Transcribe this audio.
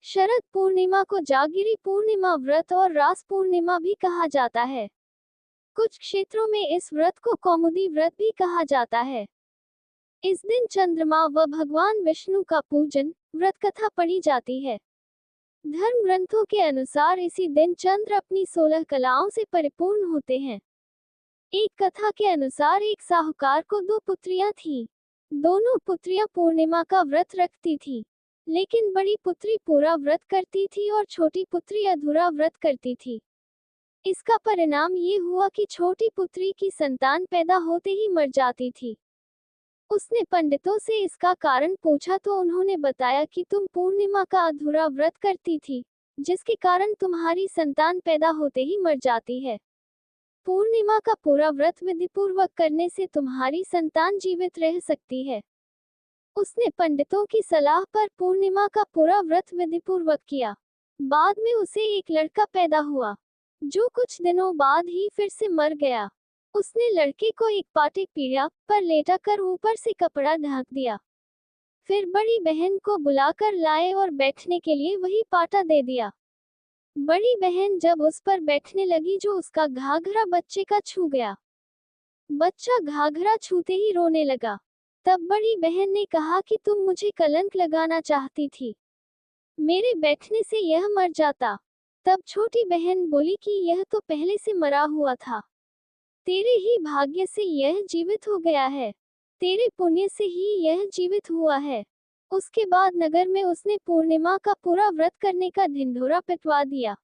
शरद पूर्णिमा को जागिरी पूर्णिमा व्रत और रास पूर्णिमा भी कहा जाता है। कुछ क्षेत्रों में इस व्रत को कौमुदी व्रत भी कहा जाता है। इस दिन चंद्रमा व भगवान विष्णु का पूजन, व्रत कथा पढ़ी जाती है। धर्म ग्रंथों के अनुसार इसी दिन चंद्र अपनी 16 कलाओं से परिपूर्ण होते हैं। एक कथा के अनुसार एक साहूकार को 2 पुत्रियां थीं। दोनों पुत्रियां पूर्णिमा का व्रत रखती थीं, लेकिन बड़ी पुत्री पूरा व्रत करती थी और छोटी पुत्री अधूरा व्रत करती थी। इसका परिणाम ये हुआ कि छोटी पुत्री की संतान पैदा होते ही मर जाती थी। उसने पंडितों से इसका कारण पूछा तो उन्होंने बताया कि तुम पूर्णिमा का अधूरा व्रत करती थी, जिसके कारण तुम्हारी संतान पैदा होते ही मर जाती है। पूर्णिमा का पूरा व्रत विधिपूर्वक करने से तुम्हारी संतान जीवित रह सकती है। उसने पंडितों की सलाह पर पूर्णिमा का पूरा व्रत विधिपूर्वक किया। बाद में उसे एक लड़का पैदा हुआ, जो कुछ दिनों बाद ही फिर से मर गया। उसने लड़के को एक पाटे पीढ़ा पर लेटा कर ऊपर से कपड़ा ढक दिया। फिर बड़ी बहन को बुलाकर लाए और बैठने के लिए वही पाटा दे दिया। बड़ी बहन जब उस पर बैठने लगी जो उसका घाघरा बच्चे का छू गया। बच्चा घाघरा छूते ही रोने लगा। तब बड़ी बहन ने कहा कि तुम मुझे कलंक लगाना चाहती थी, मेरे बैठने से यह मर जाता। तब छोटी बहन बोली कि यह तो पहले से मरा हुआ था, तेरे ही भाग्य से यह जीवित हो गया है, तेरे पुण्य से ही यह जीवित हुआ है। उसके बाद नगर में उसने पूर्णिमा का पूरा व्रत करने का ढिंढोरा पिटवा दिया।